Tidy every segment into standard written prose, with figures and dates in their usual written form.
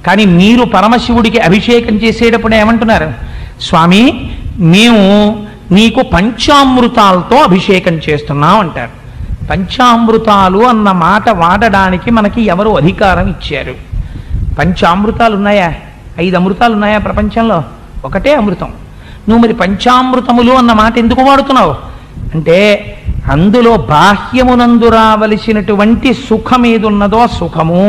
కానీ మీరు పరమశివుడికి అభిషేకం చేసేటప్పుడు ఏమంటున్నారు? స్వామి, మేము నీకు పంచామృతాలతో అభిషేకం చేస్తున్నాం అంటారు. పంచామృతాలు అన్న మాట వాడడానికి మనకి ఎవరు అధికారం ఇచ్చారు? పంచామృతాలు ఉన్నాయా? 5 అమృతాలు ఉన్నాయా ప్రపంచంలో? ఒకటే అమృతం. నువ్వు మరి పంచామృతములు అన్న మాట ఎందుకు వాడుతున్నావు అంటే, అందులో బాహ్యమునందు రావలసినటువంటి సుఖం ఏదున్నదో సుఖము,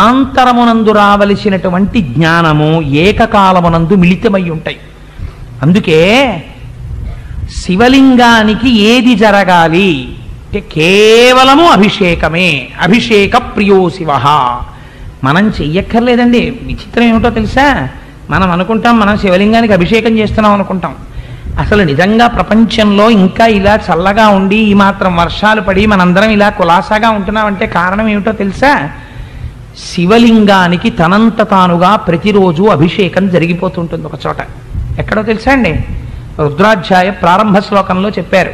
ఆంతరమునందు రావలసినటువంటి జ్ఞానము ఏకకాలమునందు మిళితమై ఉంటాయి. అందుకే శివలింగానికి ఏది జరగాలి అంటే కేవలము అభిషేకమే. అభిషేక ప్రియో శివ. మనం చెయ్యక్కర్లేదండి. విచిత్రం ఏమిటో తెలుసా? మనం అనుకుంటాం మనం శివలింగానికి అభిషేకం చేస్తున్నాం అనుకుంటాం. అసలు నిజంగా ప్రపంచంలో ఇంకా ఇలా చల్లగా ఉండి ఈ మాత్రం వర్షాలు పడి మనందరం ఇలా కులాసాగా ఉంటున్నామంటే కారణం ఏమిటో తెలుసా? శివలింగానికి తనంత తానుగా ప్రతిరోజు అభిషేకం జరిగిపోతుంటుంది ఒక చోట. ఎక్కడో తెలుసా అండి? రుద్రాధ్యాయ ప్రారంభ శ్లోకంలో చెప్పారు.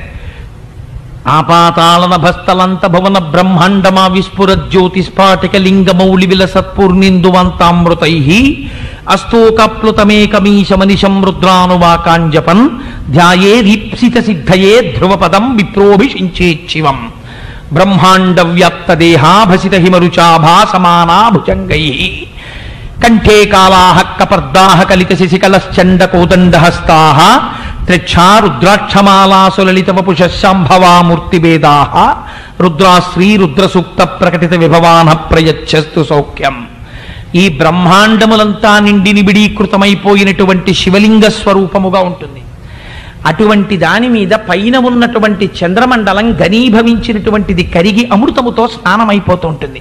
ఆపాతాళన భస్తలంత భవన బ్రహ్మాండమా విస్ఫుర జ్యోతిస్ఫాటిక లింగమౌళి విలసత్పూర్ణిందువంతామృతై అస్తోకప్లుతమేకమీశమనిశం రుద్రానువాకాంజపన్ ధ్యాయే దీప్సిత సిద్ధయే ధ్రువపదం విప్రోభిషించేచ్చివం బ్రహ్మాండ వ్యాప్త దేహాభసిత హిమరుచాభా సమానా భుజంగై కంఠే కాళాః కపర్దాః కలిత శశికలశ్చండ కోదండహస్తాః త్రిక్షా రుద్రాక్షమాలాసు లలిత వపుషశాంభవా మూర్తిభేదాః రుద్రాశ్రీ రుద్రసూక్త ప్రకటిత విభవాన ప్రయచ్చస్తు సౌఖ్యం. ఈ బ్రహ్మాండములంతా నిండి నిబిడీకృతమైపోయినటువంటి శివలింగ స్వరూపముగా ఉంటుంది. అటువంటి దాని మీద పైన ఉన్నటువంటి చంద్రమండలం ఘనీభవించినటువంటిది కరిగి అమృతముతో స్నానమైపోతూ ఉంటుంది.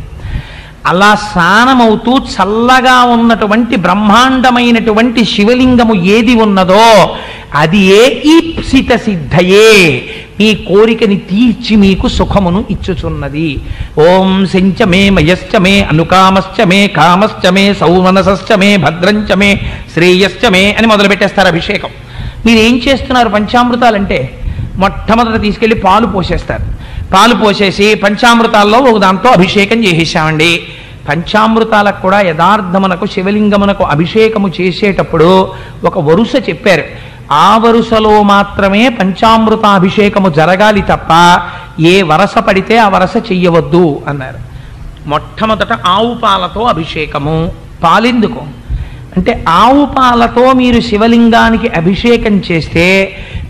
అలా స్నానమవుతూ చల్లగా ఉన్నటువంటి బ్రహ్మాండమైనటువంటి శివలింగము ఏది ఉన్నదో అది ఏ ఈప్సిత సిద్ధయే, మీ కోరికని తీర్చి మీకు సుఖమును ఇచ్చుచున్నది. ఓం శంచ మే మయశ్చ మే అనుకామశ్చ మే కామశ్చ మే సౌమనసశ్చ మే భద్రంచ మే శ్రేయశ్చ మే అని మొదలు పెట్టేస్తారు అభిషేకం. మీరేం చేస్తున్నారు? పంచామృతాలంటే మొట్టమొదట తీసుకెళ్ళి పాలు పోసేస్తారు. పాలు పోసేసి పంచామృతాల్లో ఒక దాంతో అభిషేకం చేసేసామండి. పంచామృతాలకు కూడా యథార్థమునకు శివలింగమునకు అభిషేకము చేసేటప్పుడు ఒక వరుస చెప్పారు. ఆ వరుసలో మాత్రమే పంచామృతాభిషేకము జరగాలి తప్ప ఏ వరస పడితే ఆ వరస చెయ్యవద్దు అన్నారు. మొట్టమొదట ఆవు పాలతో అభిషేకము. పాలెందుకు అంటే, ఆవు పాలతో మీరు శివలింగానికి అభిషేకం చేస్తే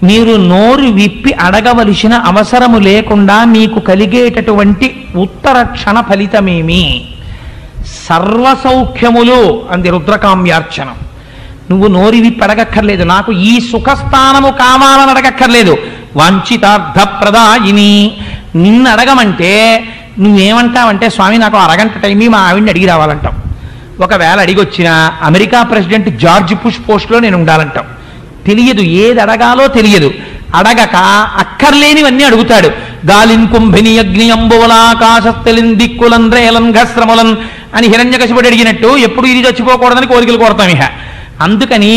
మీరు నోరు విప్పి అడగవలసిన అవసరము లేకుండా మీకు కలిగేటటువంటి ఉత్తర క్షణ ఫలితమేమి? సర్వసౌఖ్యములు అంది రుద్రకామ్యార్చనం. నువ్వు నోరు విప్పి అడగక్కర్లేదు, నాకు ఈ సుఖస్థానము కావాలని అడగక్కర్లేదు. వాంఛితార్థ ప్రదాయిని. నిన్ను అడగమంటే నువ్వేమంటావంటే, స్వామి నాకు అరగంట టైం మా ఆవిడ్ని అడిగి రావాలంటావు. ఒకవేళ అడిగొచ్చిన అమెరికా ప్రెసిడెంట్ జార్జ్ బుష్ పోస్ట్లో నేను ఉండాలంటాం. తెలియదు, ఏది అడగాలో తెలియదు. అడగక అక్కర్లేనివన్నీ అడుగుతాడు. గాలిన్ కుంభిని అగ్ని అంబువలాకాశస్థలిన్ దిక్కులన్ రేలన్ ఘస్రములన్ అని హిరణ్యకశిపుడు అడిగినట్టు ఎప్పుడు ఇది చచ్చిపోకూడదని కోరికలు కోరతాం. ఇహ అందుకని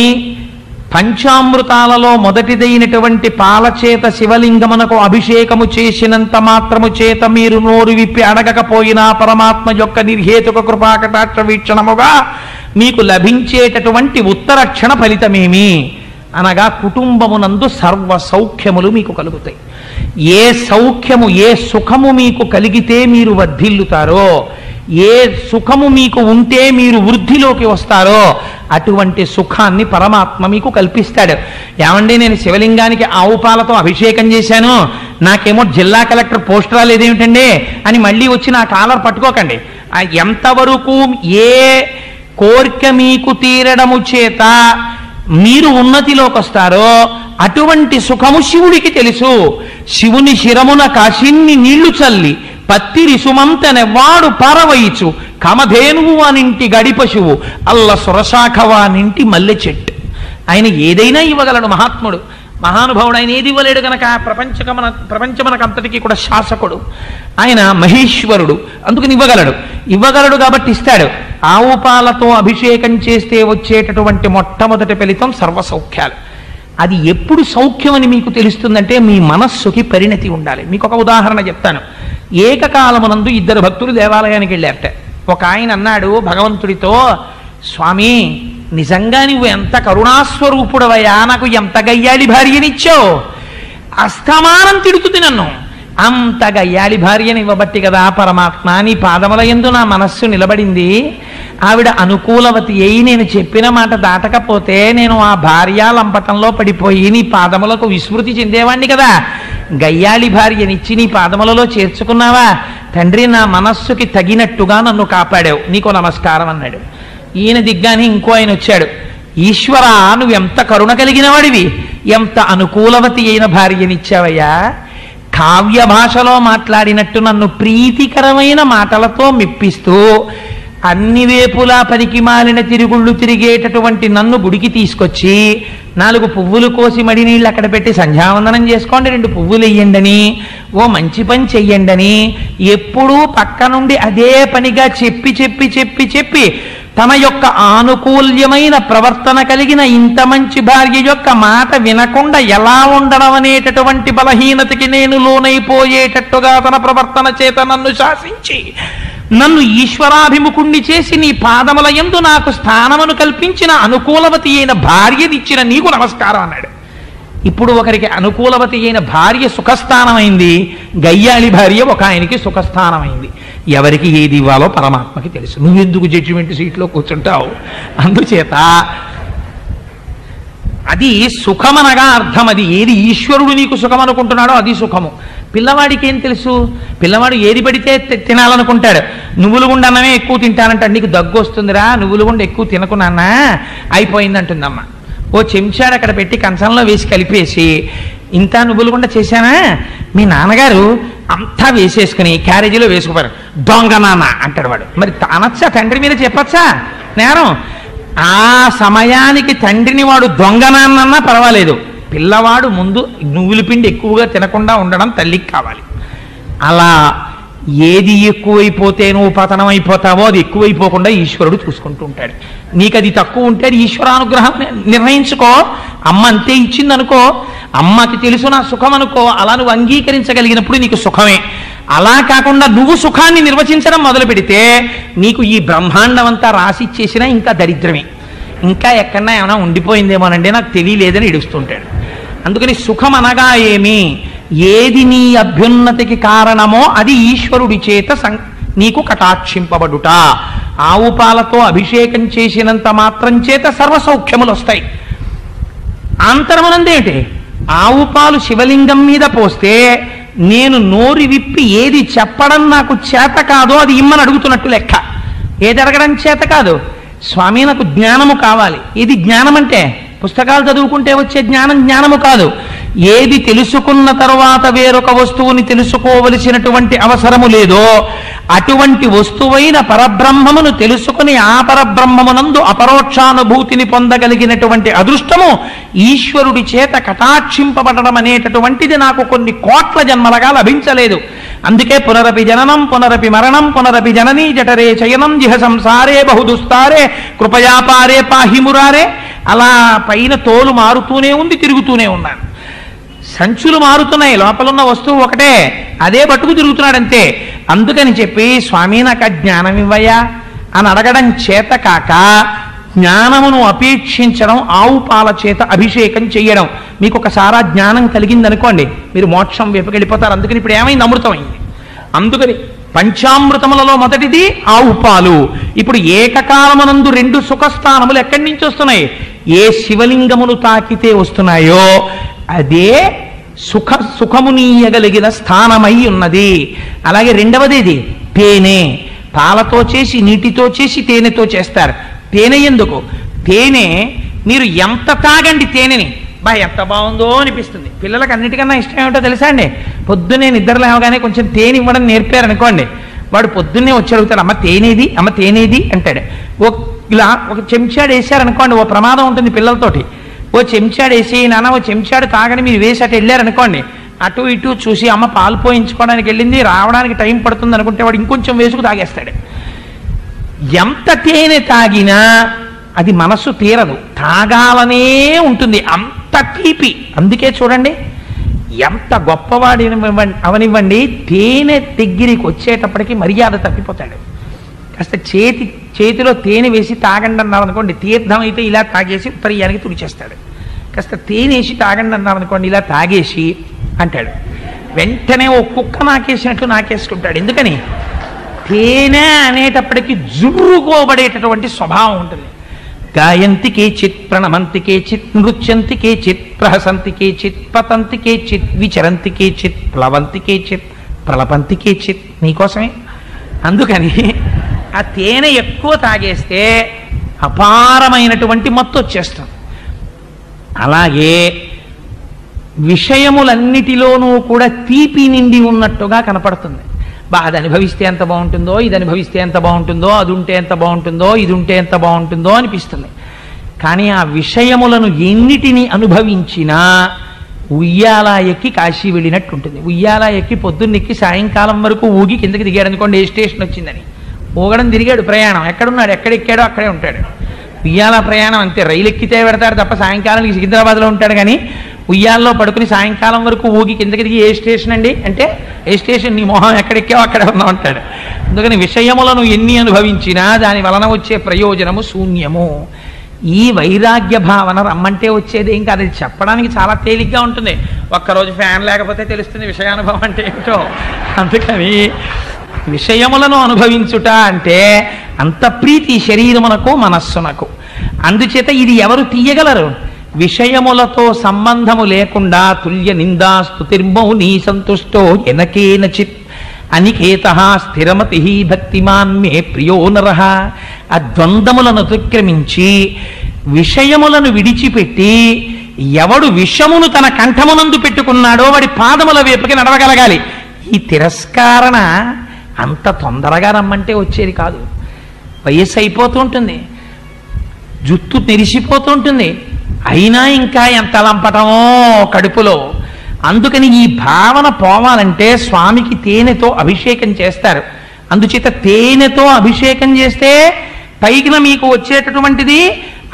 పంచామృతాలలో మొదటిదైనటువంటి పాలచేత శివలింగమునకు అభిషేకము చేసినంత మాత్రము చేత మీరు నోరు విప్పి అడగకపోయినా పరమాత్మ యొక్క నిర్హేతుక కృపాకటాక్ష వీక్షణముగా మీకు లభించేటటువంటి ఉత్తర క్షణ ఫలితమేమి అనగా కుటుంబమునందు సర్వ సౌఖ్యములు మీకు కలుగుతాయి. ఏ సౌఖ్యము ఏ సుఖము మీకు కలిగితే మీరు వర్ధిల్లుతారో, ఏ సుఖము మీకు ఉంటే మీరు వృద్ధిలోకి వస్తారో అటువంటి సుఖాన్ని పరమాత్మ మీకు కల్పిస్తాడు. ఏమండి, నేను శివలింగానికి ఆవు పాలతో అభిషేకం చేశాను, నాకేమో జిల్లా కలెక్టర్ పోస్ట్ రాలేదేమిటండి అని మళ్ళీ వచ్చి నా కాలర్ పట్టుకోకండి. ఎంతవరకు ఏ కోరిక మీకు తీరడము చేత మీరు ఉన్నతిలోకి వస్తారో అటువంటి సుఖము శివుడికి తెలుసు. శివుని శిరమున కాశిన్ని నీళ్లు చల్లి పత్తిరి సుమంతనెవ్వాడు పారవయిచు కామధేనువు అనింటి గడిపశువు అల్ల సురశాఖవానింటి మల్లె చెట్టు. ఆయన ఏదైనా ఇవ్వగలడు మహాత్ముడు, మహానుభావుడు. ఆయన ఏది ఇవ్వలేడు కనుక ప్రపంచమనకు అంతటికీ కూడా శాసకుడు. ఆయన మహేశ్వరుడు, అందుకని ఇవ్వగలడు కాబట్టి ఇస్తాడు. ఆవు పాలతో అభిషేకం చేస్తే వచ్చేటటువంటి మొట్టమొదటి ఫలితం సర్వసౌఖ్యాలు. అది ఎప్పుడు సౌఖ్యం అని మీకు తెలుస్తుందంటే మీ మనస్సుకి పరిణతి ఉండాలి. మీకు ఒక ఉదాహరణ చెప్తాను. ఏకకాలమునందు 2 భక్తులు దేవాలయానికి వెళ్ళారట. ఒక ఆయన అన్నాడు భగవంతుడితో, స్వామి నిజంగా నువ్వు ఎంత కరుణాస్వరూపుడవయ్యా, నాకు ఎంత గయ్యాళి భార్యనిచ్చావు, అస్తమానం తిడుతుంది నన్ను, అంత గయ్యాళి భార్యని ఇవ్వబట్టి కదా పరమాత్మ నీ పాదముల యందు నా మనస్సు నిలబడింది. ఆవిడ అనుకూలవతి అయి నేను చెప్పిన మాట దాటకపోతే నేను ఆ భార్య లంపటంలో పడిపోయి నీ పాదములకు విస్మృతి చెందేవాణ్ణి కదా. గయ్యాళి భార్యనిచ్చి నీ పాదములలో చేర్చుకున్నావా తండ్రి, నా మనస్సుకి తగినట్టుగా నన్ను కాపాడావు, నీకు నమస్కారం అన్నాడు. ఈయన దిగ్గానే ఇంకో ఆయన వచ్చాడు, ఈశ్వర నువ్వెంత కరుణ కలిగిన వాడివి, ఎంత అనుకూలవతి అయిన భార్యనిచ్చావయ్యా, కావ్య భాషలో మాట్లాడినట్టు నన్ను ప్రీతికరమైన మాటలతో మెప్పిస్తూ అన్ని వేపులా పనికి మాలిన తిరుగుళ్ళు తిరిగేటటువంటి నన్ను గుడికి తీసుకొచ్చి 4 పువ్వులు కోసి మడి నీళ్ళు అక్కడ పెట్టి సంధ్యావందనం చేసుకోండి, 2 పువ్వులు వెయ్యండని, ఓ మంచి పని చెయ్యండని ఎప్పుడూ పక్క నుండి అదే పనిగా చెప్పి చెప్పి చెప్పి చెప్పి తన యొక్క ఆనుకూల్యమైన ప్రవర్తన కలిగిన ఇంత మంచి భార్య యొక్క మాట వినకుండా ఎలా ఉండడం అనేటటువంటి బలహీనతకి నేను లోనైపోయేటట్టుగా తన ప్రవర్తన చేత నన్ను శాసించి నన్ను ఈశ్వరాభిముఖుణ్ణి చేసి నీ పాదముల యందు నాకు స్థానమును కల్పించిన అనుకూలవతి అయిన భార్యనిచ్చిన నీకు నమస్కారం అన్నాడు. ఇప్పుడు ఒకరికి అనుకూలవతి అయిన భార్య సుఖస్థానమైంది, గయ్యాళి భార్య ఒక ఆయనకి సుఖస్థానమైంది. ఎవరికి ఏది ఇవ్వాలో పరమాత్మకి తెలుసు. నువ్వెందుకు జడ్జిమెంట్ సీట్లో కూర్చుంటావు? అందుచేత అది సుఖమనగా అర్థం. అది ఏది ఈశ్వరుడు నీకు సుఖం అనుకుంటున్నాడో అది సుఖము. పిల్లవాడికి ఏం తెలుసు? పిల్లవాడు ఏది పడితే తినాలనుకుంటాడు. నువ్వులు గుండ అన్నమే ఎక్కువ తింటానంటాడు. నీకు దగ్గు వస్తుందిరా, నువ్వులు గుండ ఎక్కువ తినకున్నా అయిపోయిందంటుందమ్మ. ఓ చెంచాడు అక్కడ పెట్టి కంచంలో వేసి కలిపేసి, ఇంత నువ్వులు గుండ చేశానా, మీ నాన్నగారు అంతా వేసేసుకుని క్యారేజీలో వేసుకుపోయారు, దొంగ నాన్న అంటాడు వాడు. మరి అనొచ్చా? తండ్రి మీద చెప్పచ్చా నేరం? ఆ సమయానికి తండ్రిని వాడు దొంగ నాన్నన్నా పర్వాలేదు, పిల్లవాడు ముందు నువ్వుల పిండి ఎక్కువగా తినకుండా ఉండడం తల్లికి కావాలి. అలా ఏది ఎక్కువైపోతే నువ్వు పతనం అయిపోతావో అది ఎక్కువైపోకుండా ఈశ్వరుడు చూసుకుంటూ ఉంటాడు. నీకు అది తక్కువ ఉంటే అది ఈశ్వరానుగ్రహం నిర్ణయించుకో. అమ్మ అంతే ఇచ్చిందనుకో, అమ్మకి తెలుసు నా సుఖం అనుకో, అలా నువ్వు అంగీకరించగలిగినప్పుడు నీకు సుఖమే. అలా కాకుండా నువ్వు సుఖాన్ని నిర్వచించడం మొదలు పెడితే నీకు ఈ బ్రహ్మాండం అంతా రాసిచ్చేసినా ఇంకా దరిద్రమే. ఇంకా ఎక్కడన్నా ఏమైనా ఉండిపోయిందేమోనండి నాకు తెలియలేదని ఏడుస్తుంటాడు. అందుకని సుఖం అనగా ఏమి? ఏది నీ అభ్యున్నతికి కారణమో అది ఈశ్వరుడి చేత నీకు కటాక్షింపబడుట. ఆవు పాలతో అభిషేకం చేసినంత మాత్రం చేత సర్వసౌఖ్యములు వస్తాయి. అంతరమునందేంటి? ఆవు పాలు శివలింగం మీద పోస్తే నేను నోరు విప్పి ఏది చెప్పడం నాకు చేత కాదో అది ఇమ్మని అడుగుతున్నట్టు లెక్క. ఏది అడగడం చేత కాదు, స్వామి నాకు జ్ఞానము కావాలి. ఇది జ్ఞానం అంటే పుస్తకాలు చదువుకుంటే వచ్చే జ్ఞానం జ్ఞానము కాదు. ఏది తెలుసుకున్న తర్వాత వేరొక వస్తువుని తెలుసుకోవలసినటువంటి అవసరము లేదో అటువంటి వస్తువైన పరబ్రహ్మమును తెలుసుకుని ఆ పరబ్రహ్మమునందు అపరోక్షానుభూతిని పొందగలిగినటువంటి అదృష్టము ఈశ్వరుడి చేత కటాక్షింపబడడం అనేటటువంటిది నాకు కొన్ని కోట్ల జన్మలుగా లభించలేదు. అందుకే పునరపి జననం పునరపి మరణం పునరపి జననీ జఠరే చయనం జిహ సంసారే బహుదుస్తారే కృపయాపారే పాహిమురారే. అలా పైన తోలు మారుతూనే ఉంది, తిరుగుతూనే ఉన్నాను. సంచులు మారుతున్నాయి, లోపలున్న వస్తువు ఒకటే, అదే పట్టుకు తిరుగుతున్నాడంతే. అందుకని చెప్పి స్వామి నాకు జ్ఞానం ఇవ్వయా అని అడగడం చేత కాక జ్ఞానమును అపేక్షించడం, ఆవు పాల చేత అభిషేకం చేయడం. మీకు ఒకసారి జ్ఞానం కలిగిందనుకోండి మీరు మోక్షం వైపుకి వెళ్ళిపోతారు. అందుకని ఇప్పుడు ఏమైంది? అమృతమైంది. అందుకని పంచామృతములలో మొదటిది ఆవు పాలు. ఇప్పుడు ఏకకాలమునందు 2 సుఖస్థానములు ఎక్కడి నుంచి వస్తున్నాయి? ఏ శివలింగమును తాకితే వస్తున్నాయో అదే సుఖమునీయగలిగిన స్థానమై ఉన్నది. అలాగే రెండవది ఇది తేనె. పాలతో చేసి నీటితో చేసి తేనెతో చేస్తారు. తేనె ఎందుకు? తేనె మీరు ఎంత తాగండి తేనెని, ఎంత బాగుందో అనిపిస్తుంది. పిల్లలకు అన్నిటికన్నా ఇష్టం ఏమిటో తెలుసా అండి? పొద్దున్నే నిద్ర లేవగానే కొంచెం తేనె ఇవ్వడం నేర్పారనుకోండి, వాడు పొద్దున్నే వచ్చి అడుగుతాడు, అమ్మ తేనేది, అమ్మ తేనేది అంటాడు. ఇలా ఒక చెంచాడు వేసారనుకోండి, ఓ ప్రమాదం ఉంటుంది పిల్లలతోటి. ఓ చెంచాడు వేసి నాన్న ఓ చెంచాడు తాగని మీరు వేసి అటు వెళ్ళారనుకోండి, అటు ఇటు చూసి అమ్మ పాలు పోయించుకోవడానికి వెళ్ళింది, రావడానికి టైం పడుతుంది అనుకుంటే వాడు ఇంకొంచెం వేసుకు తాగేస్తాడు. ఎంత తేనె తాగినా అది మనస్సు తీరదు, తాగాలనే ఉంటుంది, అంత తీపి. అందుకే చూడండి ఎంత గొప్పవాడి అవనివ్వండి, తేనె దగ్గరికి వచ్చేటప్పటికి మర్యాద తప్పిపోతాడు. కాస్త చేతిలో తేనె వేసి తాగండి అన్నారు అనుకోండి, తీర్థం అయితే ఇలా తాగేసి ఉత్తరీయానికి తుడిచేస్తాడు. కాస్త తేనె వేసి తాగండి అన్నారు అనుకోండి, ఇలా తాగేసి అంటాడు. వెంటనే ఓ కుక్క నాకేసినట్లు నాకేసుకుంటాడు. ఎందుకని? తేనె అనేటప్పటికీ జుర్రుకోబడేటటువంటి స్వభావం ఉంటుంది. గాయంతి కేచిత్, ప్రణమంతి కేచిత్, నృత్యంతి కేచిత్, ప్రహసంతి కేచిత్, పతంతి కేచిత్, విచరంతి కేచిత్, ప్లవంతి కేచిత్, ప్రలపంతి కేచిత్. నీకోసమే. అందుకని ఆ తేనె ఎక్కువ తాగేస్తే అపారమైనటువంటి మత్తు వచ్చేస్తుంది. అలాగే విషయములన్నిటిలోనూ కూడా తీపి నిండి ఉన్నట్టుగా కనపడుతుంది. అది అనుభవిస్తే ఎంత బాగుంటుందో, ఇది అనుభవిస్తే ఎంత బాగుంటుందో, అది ఉంటే ఎంత బాగుంటుందో, ఇది ఉంటే ఎంత బాగుంటుందో అనిపిస్తుంది. కానీ ఆ విషయములను ఎన్నిటిని అనుభవించినా ఉయ్యాల ఎక్కి కాశీ వెళ్ళినట్టు ఉంటుంది. ఉయ్యాల ఎక్కి పొద్దున్నెక్కి సాయంకాలం వరకు ఊగి కిందకి దిగాడు అనుకోండి, ఏ స్టేషన్ వచ్చిందని ఊగడం తిరిగాడు. ప్రయాణం ఎక్కడున్నాడు, ఎక్కడెక్కాడో అక్కడే ఉంటాడు. ఉయ్యాల ప్రయాణం అంతే. రైలు ఎక్కితే పెడతాడు తప్ప సాయంకాలానికి సికింద్రాబాద్లో ఉంటాడు. కానీ ఉయ్యాల్లో పడుకుని సాయంకాలం వరకు ఊగి కిందకి దిగి ఏ స్టేషన్ అండి అంటే, ఏ స్టేషన్, నీ మొహం ఎక్కడెక్కావో అక్కడే ఉన్నా ఉంటాడు. అందుకని విషయములను ఎన్ని అనుభవించినా దాని వలన వచ్చే ప్రయోజనము శూన్యము. ఈ వైరాగ్య భావన రమ్మంటే వచ్చేది ఏం కాదు. అది చెప్పడానికి చాలా తేలిగ్గా ఉంటుంది. ఒక్కరోజు ఫ్యాన్ లేకపోతే తెలుస్తుంది విషయానుభవం అంటే ఏమిటో. అందుకని విషయములను అనుభవించుట అంటే అంత ప్రీతి శరీరమునకు మనస్సునకు. అందుచేత ఇది ఎవరు తీయగలరు? విషయములతో సంబంధము లేకుండా తుల్య నిందా స్తుతిర్మౌని సంతుష్టో ఎనకేనచిత్ అనికేత స్థిరమతి భక్తిమాన్ మే ప్రియో నరః. ఆ ద్వంద్వములను అతిక్రమించి విషయములను విడిచిపెట్టి ఎవడు విషమును తన కంఠమునందు పెట్టుకున్నాడో వాడి పాదముల వైపుకి నడవగలగాలి. ఈ తిరస్కారణ అంత తొందరగా రమ్మంటే వచ్చేది కాదు. వయస్సు అయిపోతూ ఉంటుంది, జుత్తు తెరిసిపోతుంటుంది, అయినా ఇంకా ఎంత లంపటమో కడుపులో. అందుకని ఈ భావన పోవాలంటే స్వామికి తేనెతో అభిషేకం చేస్తారు. అందుచేత తేనెతో అభిషేకం చేస్తే పైకిన మీకు వచ్చేటటువంటిది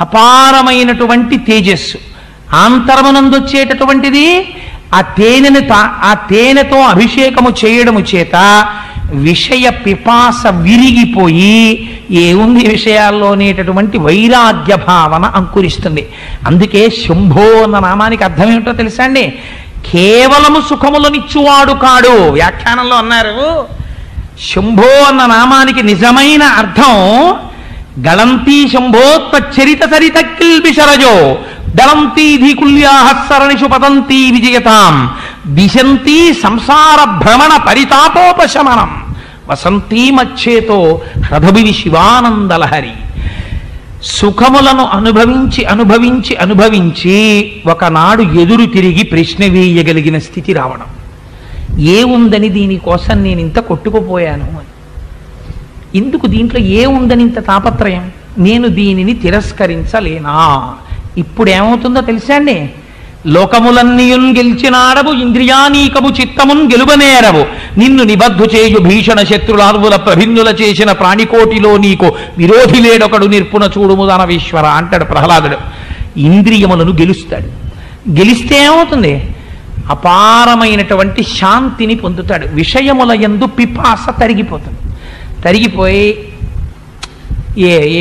అపారమైనటువంటి తేజస్సు, ఆంతరమునందు వచ్చేటటువంటిది ఆ తేనెతో అభిషేకము చేయడము చేత విషయ పిపాస విరిగిపోయి ఏముంది విషయాల్లోనేటటువంటి వైరాగ్య భావన అంకురిస్తుంది. అందుకే శంభో అన్న నామానికి అర్థం ఏమిటో తెలుసా అండి? కేవలము సుఖములనిచ్చువాడు కాడు. వ్యాఖ్యానంలో అన్నారు, శంభో అన్న నామానికి నిజమైన అర్థం గళంతీ శంభోత్పచ్చరిత సరిత కిల్బిషరజో దళంతీ ధీకుల్యాహస్సరణిషు పతంతీ విజయతాం దిశంతీ సంసార భ్రమణ పరితాపోపశమనం వసంతీ మచ్చేతో హ్రదభివి శివానందలహరి. సుఖములను అనుభవించి అనుభవించి అనుభవించి ఒకనాడు ఎదురు తిరిగి ప్రశ్న వేయగలిగిన స్థితి రావడం. ఏముందని దీనికోసం నేను ఇంత కొట్టుకుపోయాను అని, ఎందుకు దీంట్లో ఏముందని ఇంత తాపత్రయం, నేను దీనిని తిరస్కరించలేనా? ఇప్పుడు ఏమవుతుందో తెలుసా అండి? లోకములన్నీయున్ గెలిచినాడవు, ఇంద్రియానీకము చిత్తమున్ గెలువనేరవు, నిన్ను నిబద్ధు చేయు భీషణ శత్రులార్వుల ప్రభిన్నుల చేసిన ప్రాణికోటిలో నీకు విరోధి లేడొకడు నిర్పుణ చూడుము దానవీశ్వర అంటాడు ప్రహ్లాదుడు. ఇంద్రియములను గెలుస్తాడు. గెలిస్తే ఏమవుతుంది? అపారమైనటువంటి శాంతిని పొందుతాడు. విషయముల యందు పిపాస తరిగిపోతుంది. తరిగిపోయి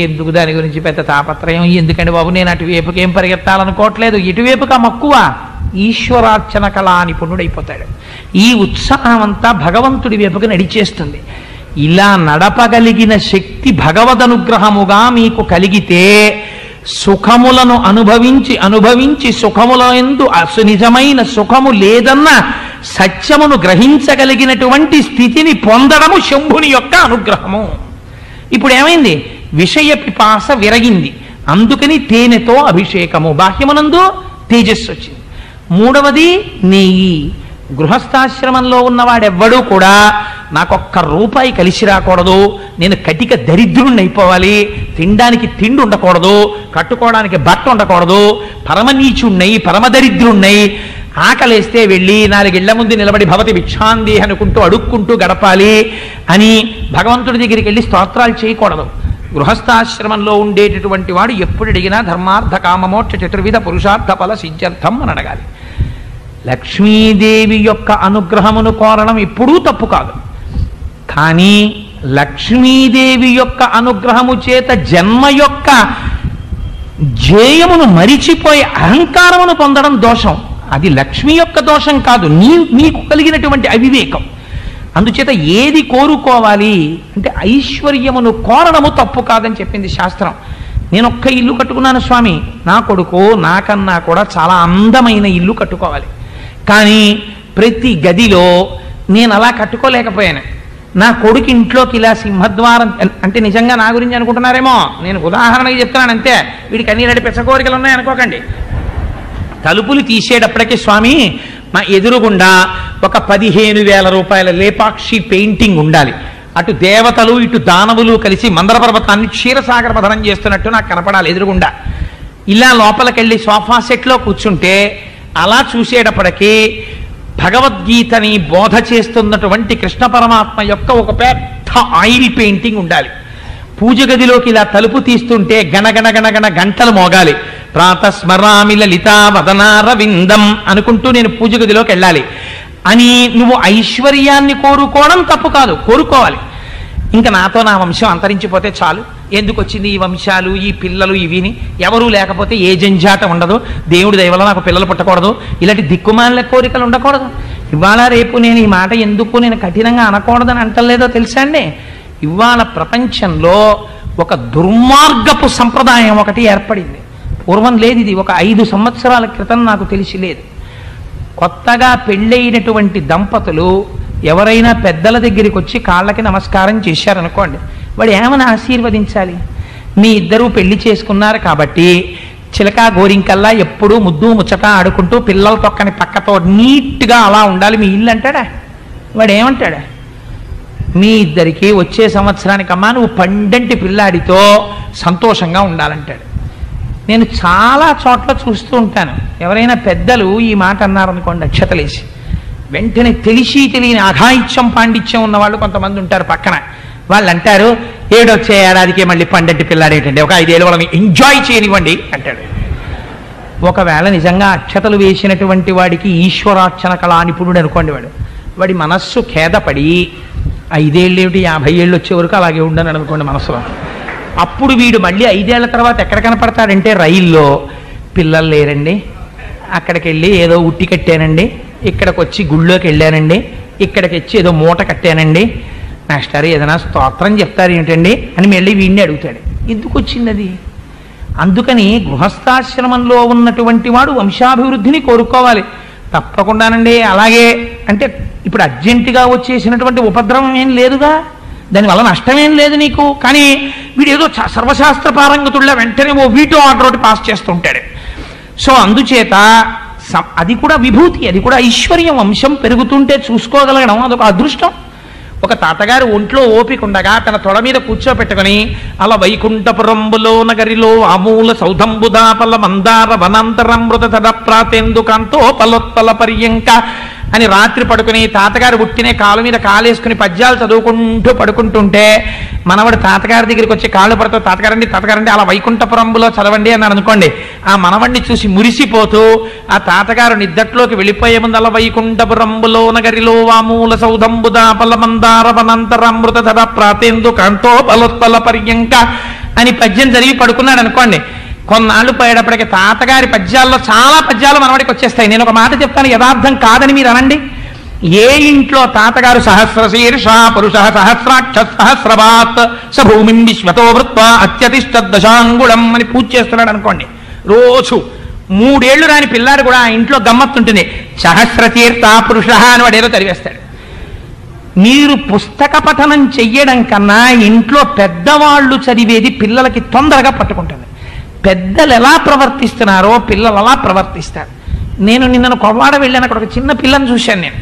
ఎందుకు దాని గురించి పెద్ద తాపత్రయం, ఎందుకంటే బాబు నేను అటువైపుకి ఏం పరిగెత్తాలనుకోవట్లేదు, ఇటువైపుగా మక్కువ, ఈశ్వరార్చన కళా నిపుణుడైపోతాడు. ఈ ఉత్సాహం అంతా భగవంతుడి వైపుకి నడిచేస్తుంది. ఇలా నడపగలిగిన శక్తి భగవదనుగ్రహముగా మీకు కలిగితే సుఖములను అనుభవించి అనుభవించి సుఖముల యందు నిజమైన సుఖము లేదన్న సత్యమును గ్రహించగలిగినటువంటి స్థితిని పొందడము శంభుని యొక్క అనుగ్రహము. ఇప్పుడు ఏమైంది? విషయ పిపాస విరగింది. అందుకని తేనెతో అభిషేకము, బాహ్యమునందు తేజస్సు వచ్చింది. మూడవది నెయ్యి. గృహస్థాశ్రమంలో ఉన్నవాడెవ్వడూ కూడా నాకొక్క రూపాయి కలిసి రాకూడదు, నేను కటిక దరిద్రుణ్ణి అయిపోవాలి, తినడానికి తిండి ఉండకూడదు, కట్టుకోవడానికి బట్ట ఉండకూడదు, పరమనీచుణ్ణై పరమదరిద్రుణ్ణై ఆకలేస్తే వెళ్ళి 4 ఇళ్ల ముందు నిలబడి భవతి భిక్షాంది అనుకుంటూ అడుక్కుంటూ గడపాలి అని భగవంతుడి దగ్గరికి వెళ్ళి స్తోత్రాలు చేయకూడదు. గృహస్థాశ్రమంలో ఉండేటటువంటి వాడు ఎప్పుడు అడిగినా ధర్మార్థ కామమోక్ష చతుర్విధ పురుషార్థ ఫల సిద్ధ్యర్థం అని అడగాలి. లక్ష్మీదేవి యొక్క అనుగ్రహమును కోరడం ఎప్పుడూ తప్పు కాదు. కానీ లక్ష్మీదేవి యొక్క అనుగ్రహము చేత జన్మ యొక్క ధ్యేయమును మరిచిపోయి అహంకారమును పొందడం దోషం. అది లక్ష్మి యొక్క దోషం కాదు, నీకు కలిగినటువంటి అవివేకం. అందుచేత ఏది కోరుకోవాలి అంటే ఐశ్వర్యమును కోరడము తప్పు కాదని చెప్పింది శాస్త్రం. నేను ఒక్క ఇల్లు కట్టుకున్నాను స్వామి, నా కొడుకు నాకన్నా కూడా చాలా అందమైన ఇల్లు కట్టుకోవాలి, కానీ ప్రతి గదిలో నేను అలా కట్టుకోలేకపోయాను. నా కొడుకు ఇంట్లోకి ఇలా సింహద్వారం, అంటే నిజంగా నా గురించి అనుకుంటున్నారేమో, నేను ఉదాహరణకి చెప్తున్నాను అంతే, వీడికి అన్ని రెడ్డి పెద్ద కోరికలు ఉన్నాయనుకోకండి. తలుపులు తీసేటప్పటికీ స్వామి మా ఎదురుగుండా ఒక 15,000 రూపాయల లేపాక్షి పెయింటింగ్ ఉండాలి, అటు దేవతలు ఇటు దానవులు కలిసి మందర పర్వతాన్ని క్షీరసాగర పథనం చేస్తున్నట్టు నాకు కనపడాలి ఎదురుగుండా. ఇలా లోపలికెళ్ళి సోఫా సెట్లో కూర్చుంటే అలా చూసేటప్పటికీ భగవద్గీతని బోధ చేస్తున్నటువంటి కృష్ణ పరమాత్మ యొక్క ఒక పెద్ద ఆయిల్ పెయింటింగ్ ఉండాలి. పూజ గదిలోకి ఇలా తలుపు తీస్తుంటే గణగణ గణగణ గంటలు మోగాలి. ప్రాతస్మరామి లలితా వదనారవిందం అనుకుంటూ నేను పూజ గదిలోకి వెళ్ళాలి అని నువ్వు ఐశ్వర్యాన్ని కోరుకోవడం తప్పు కాదు, కోరుకోవాలి. ఇంకా నాతో నా వంశం అంతరించిపోతే చాలు, ఎందుకు వచ్చింది ఈ వంశాలు ఈ పిల్లలు ఇవిని, ఎవరూ లేకపోతే ఏ జంజాట ఉండదు, దేవుడి దయ వల్ల నాకు పిల్లలు పుట్టకూడదు, ఇలాంటి దిక్కుమాలిన కోరికలు ఉండకూడదు. ఇవాళ రేపు నేను ఈ మాట ఎందుకు నేను కఠినంగా అనకూడదని అంటలేదో తెలుసా అండి. ఇవాళ ప్రపంచంలో ఒక దుర్మార్గపు సంప్రదాయం ఒకటి ఏర్పడింది. పూర్వం లేదు, ఇది ఒక 5 సంవత్సరాల క్రితం నాకు తెలిసి లేదు. కొత్తగా పెళ్ళైనటువంటి దంపతులు ఎవరైనా పెద్దల దగ్గరికి వచ్చి కాళ్ళకి నమస్కారం చేశారనుకోండి, వాడు ఏమని ఆశీర్వదించాలి? మీ ఇద్దరూ పెళ్లి చేసుకున్నారు కాబట్టి చిలకా గోరింకల్లా ఎప్పుడూ ముద్దు ముచ్చట ఆడుకుంటూ పిల్లల తొక్కని పక్కతో నీట్గా అలా ఉండాలి మీ ఇల్లు అంటాడా? వాడు ఏమంటాడా? మీ ఇద్దరికి వచ్చే సంవత్సరానికమ్మా నువ్వు పండంటి పిల్లాడితో సంతోషంగా ఉండాలంటాడు. నేను చాలా చోట్ల చూస్తూ ఉంటాను, ఎవరైనా పెద్దలు ఈ మాట అన్నారనుకోండి అక్షతలేసి, వెంటనే తెలిసి తెలియని అఘాయిత్యం పాండిత్యం ఉన్నవాళ్ళు కొంతమంది ఉంటారు పక్కన. వాళ్ళు అంటారు, ఏడొచ్చే ఏడాదికే మళ్ళీ పండంటి పిల్లాడేటండి, ఒక 5 ఏళ్ళు వాళ్ళని ఎంజాయ్ చేయనివ్వండి అంటాడు. ఒకవేళ నిజంగా అక్షతలు వేసినటువంటి వాడికి ఈశ్వరార్చన కళా నిపుణుడు అనుకోండి, వాడి మనస్సు ఖేదపడి 5 ఏళ్ళు ఏమిటి 50 ఏళ్ళు వచ్చే వరకు అలాగే ఉండని అనుకోండి మనసులో. అప్పుడు వీడు మళ్ళీ 5 ఏళ్ల తర్వాత ఎక్కడ కనపడతాడంటే రైల్లో, పిల్లలు లేరండి, అక్కడికి వెళ్ళి ఏదో ఉట్టి కట్టానండి, ఇక్కడికి వచ్చి గుళ్ళోకి వెళ్ళానండి, ఇక్కడికి వచ్చి ఏదో మూట కట్టానండి, మాస్టర్ ఏదైనా స్తోత్రం చెప్తారు ఏంటండి అని మళ్ళీ వీడిని అడుగుతాడు. ఎందుకు వచ్చింది అది? అందుకని గృహస్థాశ్రమంలో ఉన్నటువంటి వాడు వంశాభివృద్ధిని కోరుకోవాలి తప్పకుండానండి. అలాగే అంటే ఇప్పుడు అర్జెంటుగా వచ్చేసినటువంటి ఉపద్రవం ఏం లేదుగా, దానివల్ల నష్టమేం లేదు నీకు. కానీ వీడు ఏదో సర్వశాస్త్ర పారంగతుల్లో వెంటనే ఓ వీటో ఆర్డర్ ఒకటి పాస్ చేస్తుంటాడు. సో అందుచేత అది కూడా విభూతి, అది కూడా ఐశ్వర్యం. వంశం పెరుగుతుంటే చూసుకోగలగడం అదొక అదృష్టం. ఒక తాతగారు ఒంట్లో ఓపిక ఉండగా తన తొడ మీద కూర్చోపెట్టుకుని అలా వైకుంఠపురంబులో నగరిలో ఆమూల సౌధంబుదాపల మందార వనాంతరమృత తద ప్రాతేందుకాంతో పలోత్పల పర్యంక అని రాత్రి పడుకుని తాతగారు పుట్టినే కాలు మీద కాలేసుకుని పద్యాలు చదువుకుంటూ పడుకుంటుంటే మనవడు తాతగారి దగ్గరికి వచ్చి కాళ్ళు పడుతూ తాతగారండి అలా వైకుంఠపురంబులో చదవండి అన్నాడు అనుకోండి, ఆ మనవడిని చూసి మురిసిపోతూ ఆ తాతగారు నిద్దట్లోకి వెళ్ళిపోయే ముందు అలా వైకుంఠపురంబులో నగరిలో వామూల సౌధంబుదాపల మందార వనాంతరమృత తద ప్రాతేందుకాంతో పలోత్పల పర్యంక అని పద్యం జరిగి పడుకున్నాడు అనుకోండి. కొన్నాళ్ళు పోయేటప్పటికి తాతగారి పద్యాల్లో చాలా పద్యాలు మనవాడికి వచ్చేస్తాయి. నేను ఒక మాట చెప్తాను, యథార్థం కాదని మీరు అనండి. ఏ ఇంట్లో తాతగారు సహస్రశీర్ష పురుష సహస్రాక్ష సహస్రవాత్ స భూమిం విశ్వతో వృత్వ అత్యతిష్ట దశాంగుళం అని పూజ చేస్తున్నాడు అనుకోండి, రోజు 3 ఏళ్లు రాని పిల్లాడు కూడా ఆ ఇంట్లో గమ్మత్తుంటుంది. సహస్రతీర్థ పురుష అని వాడు ఏదో చదివేస్తాడు. మీరు పుస్తక పఠనం చెయ్యడం కన్నా ఇంట్లో పెద్దవాళ్ళు చదివేది పిల్లలకి తొందరగా పట్టుకుంటుంది. పెద్దలు ఎలా ప్రవర్తిస్తున్నారో పిల్లలు అలా ప్రవర్తిస్తారు. నేను నిన్న కొవ్వాడ వెళ్ళాను, అక్కడ ఒక చిన్న పిల్లని చూశాను నేను.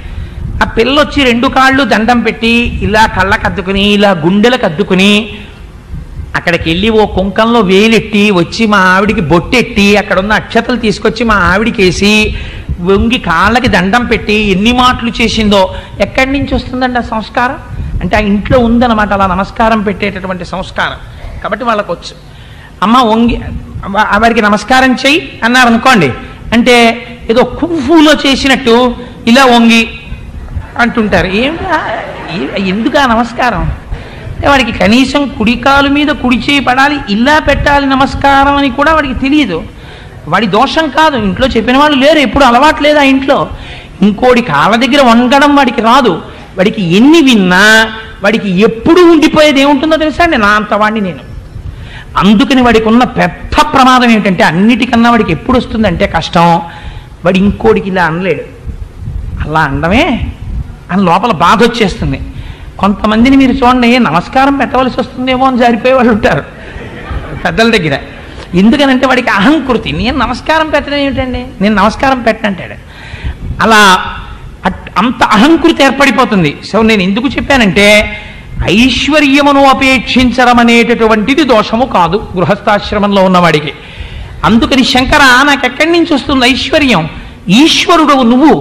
ఆ పిల్ల వచ్చి 2 కాళ్ళు దండం పెట్టి ఇలా కళ్ళకు అద్దుకుని ఇలా గుండెలకు అద్దుకుని అక్కడికి వెళ్ళి ఓ కుంకంలో వేలెట్టి వచ్చి మా ఆవిడికి బొట్టెట్టి అక్కడ ఉన్న అక్షతలు తీసుకొచ్చి మా ఆవిడికి వేసి వంగి కాళ్ళకి దండం పెట్టి ఎన్ని మాటలు చేసిందో. ఎక్కడి నుంచి వస్తుందండి ఆ సంస్కారం? అంటే ఆ ఇంట్లో ఉందన్నమాట అలా నమస్కారం పెట్టేటటువంటి సంస్కారం. కాబట్టి వాళ్ళకు వచ్చు. అమ్మ వంగి వారికి నమస్కారం చెయ్యి అన్నారు అనుకోండి, అంటే ఏదో కుంఫూలో చేసినట్టు ఇలా వంగి అంటుంటారు. ఎందుకు ఆ నమస్కారం? వాడికి కనీసం కుడి కాలు మీద కుడి చేయి పడాలి, ఇలా పెట్టాలి నమస్కారం అని కూడా వాడికి తెలియదు. వాడి దోషం కాదు, ఇంట్లో చెప్పిన వాళ్ళు లేరు, ఎప్పుడు అలవాటు లేదు ఆ ఇంట్లో. ఇంకోటి కాళ్ళ దగ్గర వంగడం వాడికి రాదు. వాడికి ఎన్ని విన్నా వాడికి ఎప్పుడు ఉండిపోయేది ఏముంటుందో తెలుసా అండి, నా అంత వాడిని నేను. అందుకని వాడికి ఉన్న పెద్ద ప్రమాదం ఏమిటంటే, అన్నిటికన్నా వాడికి ఎప్పుడు వస్తుందంటే కష్టం, వాడు ఇంకోటికి ఇలా అనలేడు. అలా అనడమే అని లోపల బాధ వచ్చేస్తుంది. కొంతమందిని మీరు చూడండి, నమస్కారం పెట్టవలసి వస్తుందేమో అని జారిపోయే వాళ్ళు ఉంటారు పెద్దల దగ్గర. ఎందుకనంటే వాడికి అహంకృతి, నేను నమస్కారం పెట్టడం ఏమిటండి, నేను నమస్కారం పెట్టనంటాడు. అలా అంత అహంకృతి ఏర్పడిపోతుంది. సో నేను ఎందుకు చెప్పానంటే, ఐశ్వర్యమును అపేక్షించడం అనేటటువంటిది దోషము కాదు గృహస్థాశ్రమంలో ఉన్నవాడికి. అందుకని శంకర, నాకు ఎక్కడి నుంచి వస్తుంది ఐశ్వర్యం, ఈశ్వరుడు నువ్వు,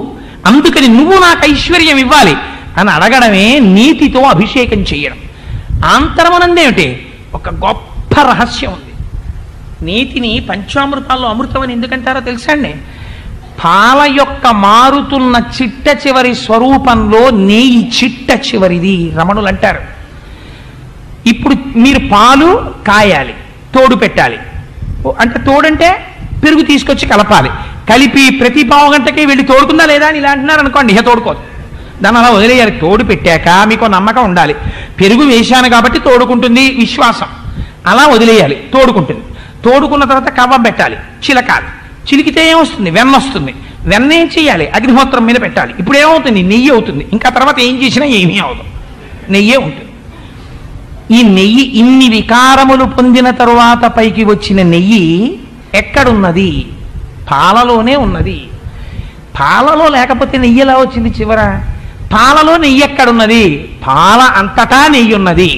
అందుకని నువ్వు నాకు ఐశ్వర్యం ఇవ్వాలి అని అడగడమే నీతితో అభిషేకం చేయడం. ఆంతరమనందేమిటి, ఒక గొప్ప రహస్యం ఉంది. నీతిని పంచామృతాల్లో అమృతం అని ఎందుకంటారో తెలుసా అండి? పాల యొక్క మారుతున్న చిట్ట చివరి స్వరూపంలో నెయ్యి చిట్ట చివరిది రమణులు అంటారు. ఇప్పుడు మీరు పాలు కాయాలి, తోడు పెట్టాలి, అంటే తోడంటే పెరుగు తీసుకొచ్చి కలపాలి, కలిపి ప్రతి పావు గంటకి వెళ్ళి తోడుకుందా లేదా అని ఇలా అంటున్నారు అనుకోండి, ఇక తోడుకోదు, దాన్ని అలా వదిలేయాలి. తోడు పెట్టాక మీకు నమ్మకం ఉండాలి, పెరుగు వేశాను కాబట్టి తోడుకుంటుంది విశ్వాసం, అలా వదిలేయాలి, తోడుకుంటుంది. తోడుకున్న తర్వాత కవ్వం పెట్టాలి, చిలకాలి, చిలికితే ఏమొస్తుంది, వెన్న వస్తుంది. వెన్న ఏం చేయాలి, అగ్నిహోత్రం మీద పెట్టాలి. ఇప్పుడు ఏమవుతుంది, నెయ్యి అవుతుంది. ఇంకా తర్వాత ఏం చేసినా ఏమీ అవదు, నెయ్యే ఉంటుంది. ఈ నెయ్యి ఇన్ని వికారములు పొందిన తరువాత పైకి వచ్చిన నెయ్యి ఎక్కడున్నది, పాలలోనే ఉన్నది. పాలలో లేకపోతే నెయ్యి ఎలా వచ్చింది చివర? పాలలో నెయ్యి ఎక్కడున్నది? పాల అంతటా నెయ్యి ఉన్నది.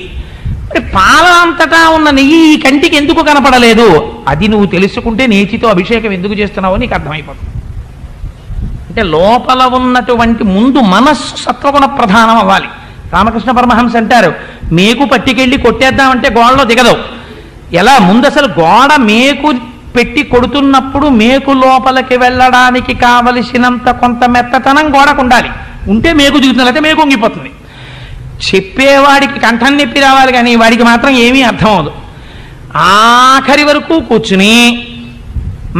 మరి పాల అంతటా ఉన్న నెయ్యి ఈ కంటికి ఎందుకు కనపడలేదు? అది నువ్వు తెలుసుకుంటే నేతితో అభిషేకం ఎందుకు చేస్తున్నావో నీకు అర్థమైపోతుంది. అంటే లోపల ఉన్నటువంటి ముందు మనస్సు సత్వగుణ ప్రధానం అవ్వాలి. రామకృష్ణ పరమహంస అంటారు, మేకు పట్టికెళ్ళి కొట్టేద్దామంటే గోడలో దిగదు. ఎలా ముందు అసలు గోడ మేకు పెట్టి కొడుతున్నప్పుడు మేకు లోపలికి వెళ్ళడానికి కావలసినంత కొంత మెత్తతనం గోడకు ఉండాలి, ఉంటే మేకు దిగుతుంది, అయితే మేకు ఉంగిపోతుంది. చెప్పేవాడికి కంఠం నొప్పి రావాలి, కానీ వాడికి మాత్రం ఏమీ అర్థం అవదు. ఆఖరి వరకు కూర్చుని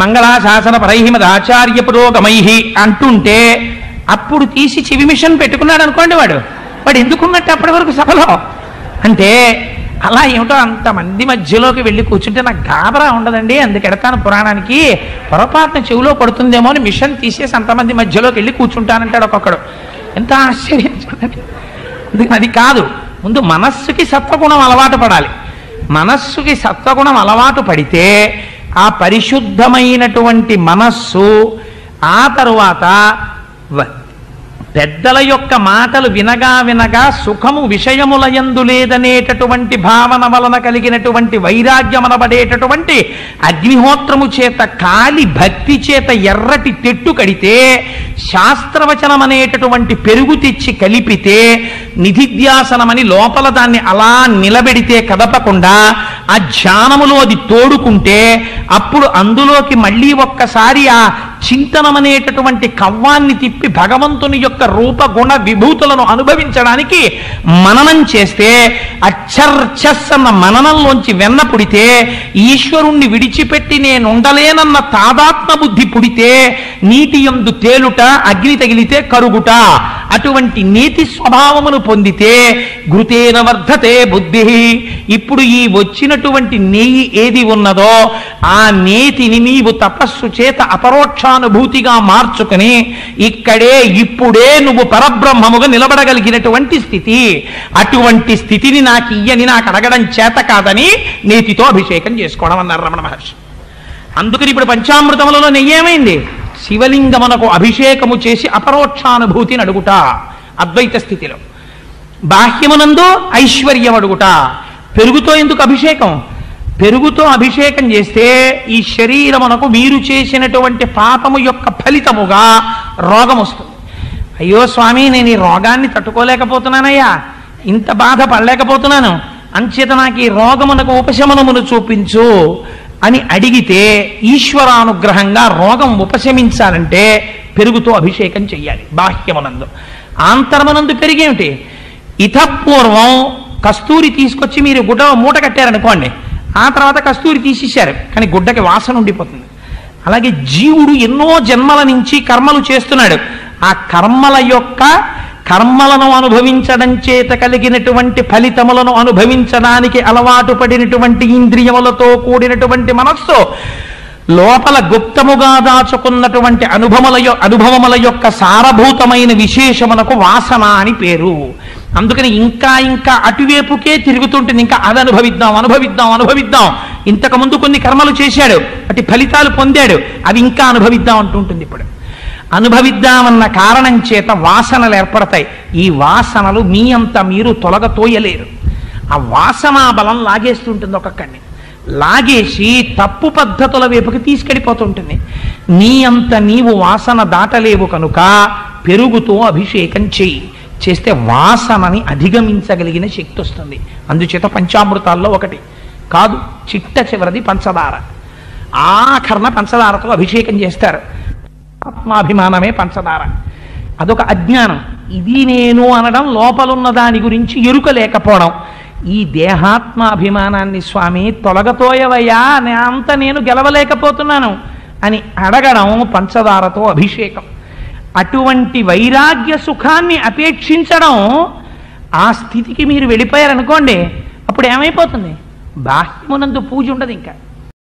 మంగళాశాసన పరైహిమదాచార్య పురోగమైహి అంటుంటే అప్పుడు తీసి చెవి మిషన్ పెట్టుకున్నాడు అనుకోండి, వాడు ఎందుకున్నట్టు అప్పటి వరకు సభలో? అంటే అలా ఏమిటో అంతమంది మధ్యలోకి వెళ్ళి కూర్చుంటే నాకు గాబరా ఉండదండి, అందుకెడతాను పురాణానికి, పొరపాటున చెవిలో పడుతుందేమో అని మిషన్ తీసేసి అంతమంది మధ్యలోకి వెళ్ళి కూర్చుంటానంటాడు ఒక్కొక్కడు. ఎంత ఆశ్చర్యం చూడండి. అందుకని అది కాదు, ముందు మనస్సుకి సత్వగుణం అలవాటు పడాలి. మనస్సుకి సత్వగుణం అలవాటు పడితే ఆ పరిశుద్ధమైనటువంటి మనస్సు ఆ తరువాత పెద్దల యొక్క మాటలు వినగా వినగా సుఖము విషయములయందు లేదనేటటువంటి భావన వలన కలిగినటువంటి వైరాగ్యమనబడేటటువంటి అగ్నిహోత్రము చేత కాలి భక్తి చేత ఎర్రటి తెట్టు కడితే, శాస్త్రవచనం అనేటటువంటి పెరుగు తెచ్చి కలిపితే, నిధిధ్యాసనమని లోపల దాన్ని అలా నిలబెడితే కదపకుండా ఆ ధ్యానములో అది తోడుకుంటే, అప్పుడు అందులోకి మళ్ళీ ఒక్కసారి ఆ చింతనం అనేటటువంటి కవ్వాన్ని తిప్పి భగవంతుని యొక్క రూప గుణ విభూతులను అనుభవించడానికి మననం చేస్తే, అచ్చర్చస్ అన్న మననంలోంచి వెన్న పుడితే, ఈశ్వరుణ్ణి విడిచిపెట్టి నేనుండలేనన్న తాదాత్మ బుద్ధి పుడితే, నీటి యందు తేలుట, అగ్ని తగిలితే కరుగుట, అటువంటి నీతి స్వభావమును పొందితే ఘృతేన వర్ధతే బుద్ధి. ఇప్పుడు ఈ వచ్చినటువంటి నెయ్యి ఏది ఉన్నదో ఆ నేతిని నీవు తపస్సు చేత అపరోక్షానుభూతిగా మార్చుకుని ఇక్కడే ఇప్పుడే నువ్వు పరబ్రహ్మముగా నిలబడగలిగినటువంటి స్థితి. అటువంటి స్థితిని నాకు ఇయ్యని, నాకు అడగడం చేత కాదని నేతితో అభిషేకం చేసుకోవడం అన్నారు రమణ మహర్షి. అందుకని ఇప్పుడు పంచామృతములలో నెయ్యేమైంది? శివలింగమునకు అభిషేకము చేసి అపరోక్షానుభూతిని అడుగుట అద్వైత స్థితిలో. బాహ్యమునందు ఐశ్వర్యం అడుగుట. పెరుగుతో ఎందుకు అభిషేకం? పెరుగుతో అభిషేకం చేస్తే ఈ శరీరమునకు మీరు చేసినటువంటి పాపము యొక్క ఫలితముగా రోగం వస్తుంది. అయ్యో స్వామి, నేను ఈ రోగాన్ని తట్టుకోలేకపోతున్నానయ్యా, ఇంత బాధ పడలేకపోతున్నాను, అంచేత నాకు ఈ రోగమునకు ఉపశమనమును చూపించు అని అడిగితే ఈశ్వరానుగ్రహంగా రోగం ఉపశమించాలంటే పెరుగుతో అభిషేకం చెయ్యాలి బాహ్యమునందు. ఆంతరమునందు పెరిగేమిటి? ఇతపూర్వం కస్తూరి తీసుకొచ్చి మీరు గుడ్డ మూట కట్టారనుకోండి, ఆ తర్వాత కస్తూరి తీసేశారు, కానీ గుడ్డకి వాసన ఉండిపోతుంది. అలాగే జీవుడు ఎన్నో జన్మల నుంచి కర్మలు చేస్తున్నాడు. ఆ కర్మలను అనుభవించడం చేత కలిగినటువంటి ఫలితములను అనుభవించడానికి అలవాటు పడినటువంటి ఇంద్రియములతో కూడినటువంటి మనస్సు లోపల గుప్తముగా దాచుకున్నటువంటి అనుభవముల యొక్క సారభూతమైన విశేషమునకు వాసన అని పేరు. అందుకని ఇంకా ఇంకా అటువైపుకే తిరుగుతుంటుంది. ఇంకా అది అనుభవిద్దాం. ఇంతకుముందు కొన్ని కర్మలు చేశాడు, అటు ఫలితాలు పొందాడు, అవి ఇంకా అనుభవిద్దాం అంటుంటుంది. ఇప్పుడు అనుభవిద్దామన్న కారణం చేత వాసనలు ఏర్పడతాయి. ఈ వాసనలు మీ అంత మీరు తొలగతోయలేరు. ఆ వాసనా బలం లాగేస్తుంటుంది, ఒక్కొక్కడిని లాగేసి తప్పు పద్ధతుల వైపుకి తీసుకెళ్ళిపోతుంటుంది. నీ అంత నీవు వాసన దాటలేవు కనుక పెరుగుతో అభిషేకం చేస్తే వాసనని అధిగమించగలిగిన శక్తి వస్తుంది. అందుచేత పంచామృతాల్లో ఒకటి కాదు, చిట్ట చివరిది పంచదార. ఆఖరణ పంచదారతో అభిషేకం చేస్తారు. ఆత్మాభిమానమే పంచదార. అదొక అజ్ఞానం. ఇది నేను అనడం లోపలున్న దాని గురించి ఎరుక లేకపోవడం. ఈ దేహాత్మాభిమానాన్ని స్వామి తొలగతోయవయ్యా, అంత నేను గెలవలేకపోతున్నాను అని అడగడం పంచదారతో అభిషేకం. అటువంటి వైరాగ్య సుఖాన్ని అపేక్షించడం, ఆ స్థితికి మీరు వెళ్ళిపోయారనుకోండి, అప్పుడు ఏమైపోతుంది? బాహ్యమునందు పూజ ఉండదు ఇంకా.